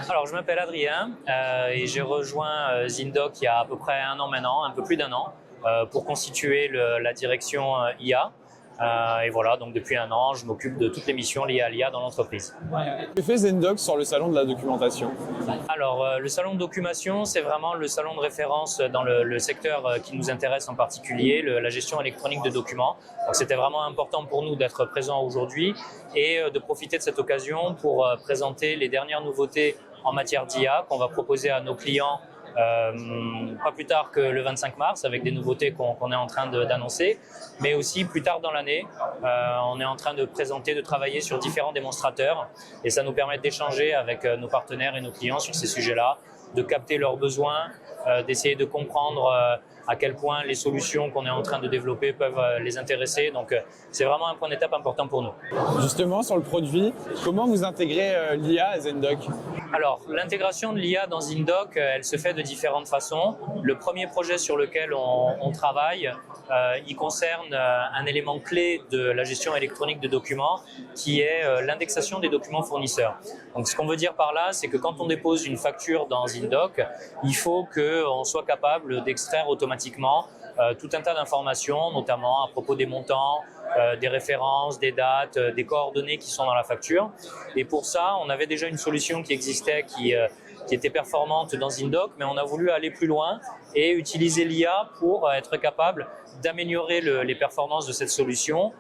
Alors, je m'appelle Adrien et j'ai rejoint Zindoc il y a à peu près un an maintenant, un peu plus d'un an, pour constituer la direction IA. Et voilà, donc depuis un an, je m'occupe de toutes les missions liées à l'IA dans l'entreprise. Que fait Zendoc sur le salon de la documentation? Alors, le salon de documentation, c'est vraiment le salon de référence dans le secteur qui nous intéresse en particulier, la gestion électronique de documents. Donc, c'était vraiment important pour nous d'être présents aujourd'hui et de profiter de cette occasion pour présenter les dernières nouveautés en matière d'IA qu'on va proposer à nos clients pas plus tard que le 25 mars avec des nouveautés qu'on est en train d'annoncer, mais aussi plus tard dans l'année, on est en train de présenter, de travailler sur différents démonstrateurs et ça nous permet d'échanger avec nos partenaires et nos clients sur ces sujets-là, de capter leurs besoins, d'essayer de comprendre à quel point les solutions qu'on est en train de développer peuvent les intéresser. Donc c'est vraiment un point d'étape important pour nous. Justement, sur le produit, comment vous intégrez l'IA à Zendoc? Alors, l'intégration de l'IA dans Zindoc, elle se fait de différentes façons. Le premier projet sur lequel on travaille, il concerne un élément clé de la gestion électronique de documents, qui est l'indexation des documents fournisseurs. Donc, ce qu'on veut dire par là, c'est que quand on dépose une facture dans Zindoc, il faut qu'on soit capable d'extraire automatiquement tout un tas d'informations, notamment à propos des montants, des références, des dates, des coordonnées qui sont dans la facture. Et pour ça, on avait déjà une solution qui existait, qui était performante dans Zindoc, mais on a voulu aller plus loin et utiliser l'IA pour être capable d'améliorer les performances de cette solution,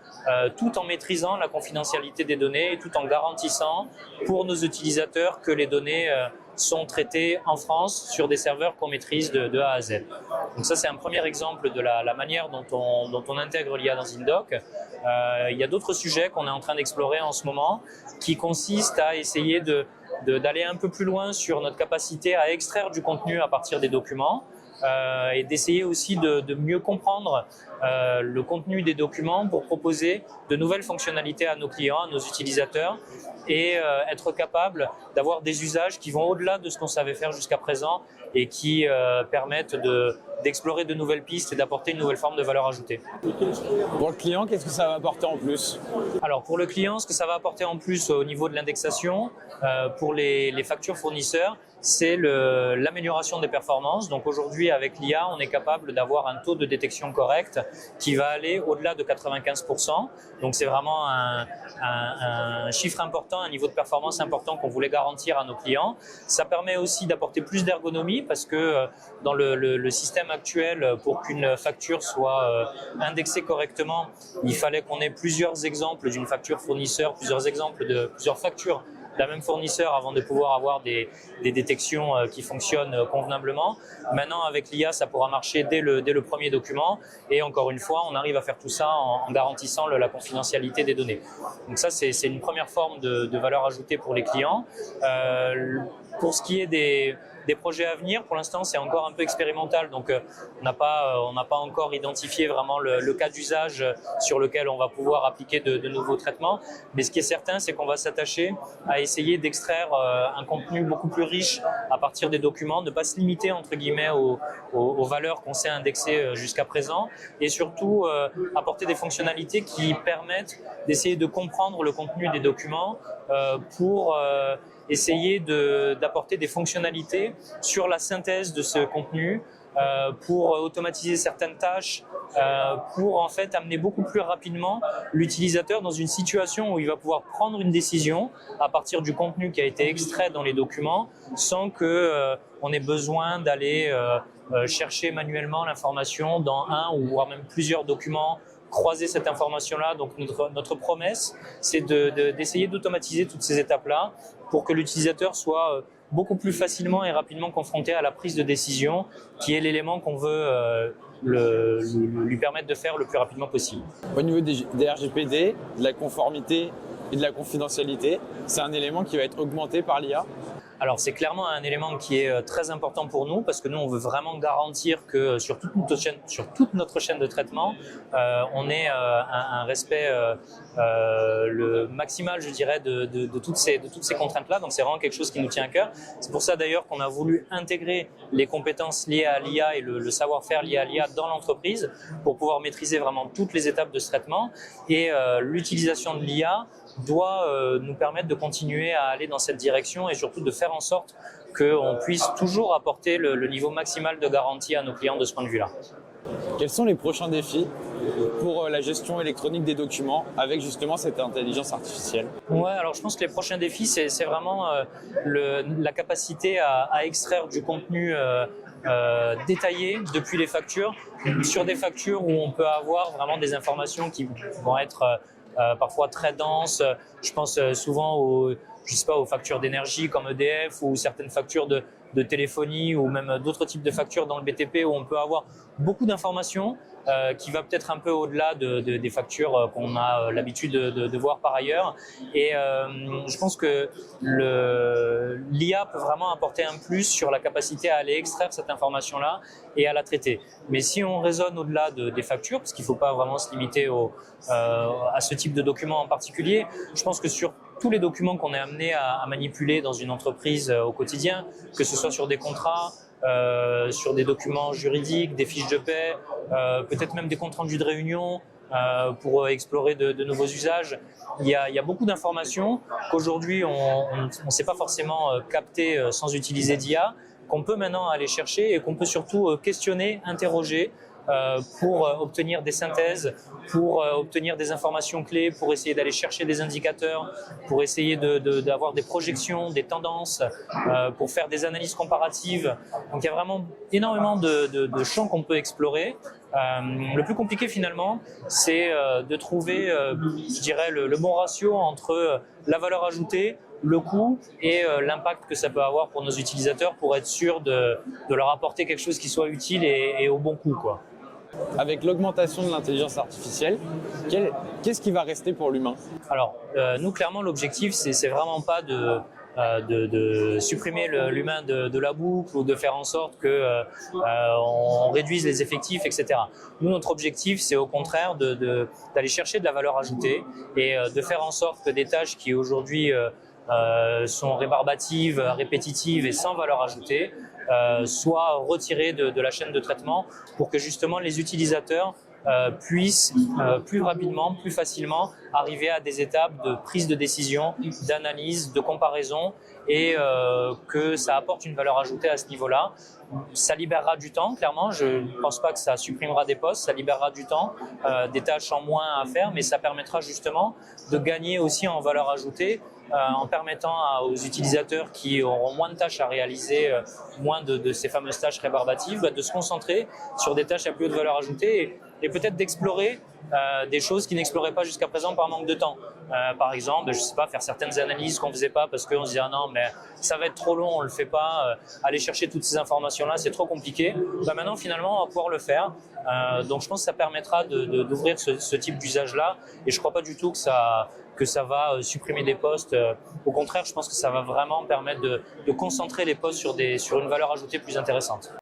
tout en maîtrisant la confidentialité des données et tout en garantissant pour nos utilisateurs que les données sont traitées en France sur des serveurs qu'on maîtrise de A à Z. Donc ça, c'est un premier exemple de la manière dont on intègre l'IA dans Zindoc. Il y a d'autres sujets qu'on est en train d'explorer en ce moment qui consistent à essayer d'aller un peu plus loin sur notre capacité à extraire du contenu à partir des documents et d'essayer aussi de mieux comprendre le contenu des documents pour proposer de nouvelles fonctionnalités à nos clients, à nos utilisateurs et être capable d'avoir des usages qui vont au-delà de ce qu'on savait faire jusqu'à présent et qui permettent d'explorer de nouvelles pistes et d'apporter une nouvelle forme de valeur ajoutée. Pour le client, qu'est-ce que ça va apporter en plus? Alors pour le client, ce que ça va apporter en plus au niveau de l'indexation, pour les factures fournisseurs, c'est l'amélioration des performances. Donc aujourd'hui, avec l'IA, on est capable d'avoir un taux de détection correct qui va aller au-delà de 95%. Donc c'est vraiment un chiffre important, un niveau de performance important qu'on voulait garantir à nos clients. Ça permet aussi d'apporter plus d'ergonomie parce que dans le système actuel, pour qu'une facture soit indexée correctement, il fallait qu'on ait plusieurs exemples d'une facture fournisseur, plusieurs exemples de plusieurs factures d'un même fournisseur avant de pouvoir avoir des détections qui fonctionnent convenablement. Maintenant, avec l'IA, ça pourra marcher dès le premier document. Et encore une fois, on arrive à faire tout ça en garantissant la confidentialité des données. Donc ça, c'est une première forme de valeur ajoutée pour les clients. Pour ce qui est des projets à venir, pour l'instant, c'est encore un peu expérimental. Donc, on n'a pas encore identifié vraiment le cas d'usage sur lequel on va pouvoir appliquer de nouveaux traitements. Mais ce qui est certain, c'est qu'on va s'attacher à essayer d'extraire un contenu beaucoup plus riche à partir des documents, ne pas se limiter, entre guillemets, aux valeurs qu'on sait indexer jusqu'à présent et surtout apporter des fonctionnalités qui permettent d'essayer de comprendre le contenu des documents pour essayer d'apporter des fonctionnalités sur la synthèse de ce contenu pour automatiser certaines tâches, pour en fait amener beaucoup plus rapidement l'utilisateur dans une situation où il va pouvoir prendre une décision à partir du contenu qui a été extrait dans les documents sans que on ait besoin d'aller chercher manuellement l'information dans un ou voire même plusieurs documents, croiser cette information-là. Donc notre promesse, c'est d'essayer d'automatiser toutes ces étapes-là pour que l'utilisateur soit beaucoup plus facilement et rapidement confronté à la prise de décision, qui est l'élément qu'on veut lui permettre de faire le plus rapidement possible. Au niveau des RGPD, de la conformité et de la confidentialité, c'est un élément qui va être augmenté par l'IA? Alors c'est clairement un élément qui est très important pour nous parce que nous on veut vraiment garantir que sur toute notre chaîne de traitement, on ait un respect le maximal, je dirais, de toutes ces contraintes-là. Donc c'est vraiment quelque chose qui nous tient à cœur. C'est pour ça d'ailleurs qu'on a voulu intégrer les compétences liées à l'IA et le savoir-faire lié à l'IA dans l'entreprise pour pouvoir maîtriser vraiment toutes les étapes de ce traitement. Et l'utilisation de l'IA doit nous permettre de continuer à aller dans cette direction et surtout de faire en sorte qu'on puisse toujours apporter le niveau maximal de garantie à nos clients de ce point de vue-là. Quels sont les prochains défis pour la gestion électronique des documents avec justement cette intelligence artificielle? Ouais, alors je pense que les prochains défis, c'est vraiment la capacité à extraire du contenu détaillé depuis les factures, sur des factures où on peut avoir vraiment des informations qui vont être parfois très denses. Je pense souvent aux factures d'énergie comme EDF ou certaines factures de téléphonie ou même d'autres types de factures dans le BTP où on peut avoir beaucoup d'informations qui va peut-être un peu au-delà des factures qu'on a l'habitude de voir par ailleurs. Et je pense que l'IA peut vraiment apporter un plus sur la capacité à aller extraire cette information-là et à la traiter. Mais si on raisonne au-delà des factures, parce qu'il ne faut pas vraiment se limiter à ce type de documents en particulier, je pense que sur tous les documents qu'on est amené à manipuler dans une entreprise au quotidien, que ce soit sur des contrats, sur des documents juridiques, des fiches de paie, peut-être même des comptes rendus de réunion pour explorer de nouveaux usages. Il y a beaucoup d'informations qu'aujourd'hui on ne sait pas forcément capter sans utiliser d'IA, qu'on peut maintenant aller chercher et qu'on peut surtout questionner, interroger pour obtenir des synthèses, pour obtenir des informations clés, pour essayer d'aller chercher des indicateurs, pour essayer d'avoir des projections, des tendances, pour faire des analyses comparatives. Donc il y a vraiment énormément de champs qu'on peut explorer. Le plus compliqué finalement, c'est de trouver, je dirais, le bon ratio entre la valeur ajoutée, le coût et l'impact que ça peut avoir pour nos utilisateurs pour être sûr de leur apporter quelque chose qui soit utile et au bon coût, quoi. Avec l'augmentation de l'intelligence artificielle, qu'est-ce qui va rester pour l'humain? Alors, nous, clairement, l'objectif, c'est vraiment pas de supprimer l'humain de la boucle ou de faire en sorte qu'on réduise les effectifs, etc. Nous, notre objectif, c'est au contraire d'aller chercher de la valeur ajoutée et de faire en sorte que des tâches qui aujourd'hui sont rébarbatives, répétitives et sans valeur ajoutée soient retirées de la chaîne de traitement pour que justement les utilisateurs puissent plus rapidement, plus facilement arriver à des étapes de prise de décision, d'analyse, de comparaison et que ça apporte une valeur ajoutée à ce niveau-là. Ça libérera du temps, clairement. Je ne pense pas que ça supprimera des postes, ça libérera du temps, des tâches en moins à faire, mais ça permettra justement de gagner aussi en valeur ajoutée en permettant aux utilisateurs qui auront moins de tâches à réaliser, moins de ces fameuses tâches rébarbatives, de se concentrer sur des tâches à plus haute valeur ajoutée et peut-être d'explorer des choses qu'ils n'exploraient pas jusqu'à présent par manque de temps. Par exemple, je sais pas, faire certaines analyses qu'on faisait pas parce qu'on se dit ah non mais ça va être trop long, on le fait pas. Aller chercher toutes ces informations-là, c'est trop compliqué. Maintenant finalement on va pouvoir le faire. Donc je pense que ça permettra d'ouvrir ce type d'usage-là. Et je crois pas du tout que ça va supprimer des postes. Au contraire, je pense que ça va vraiment permettre de concentrer les postes sur une valeur ajoutée plus intéressante.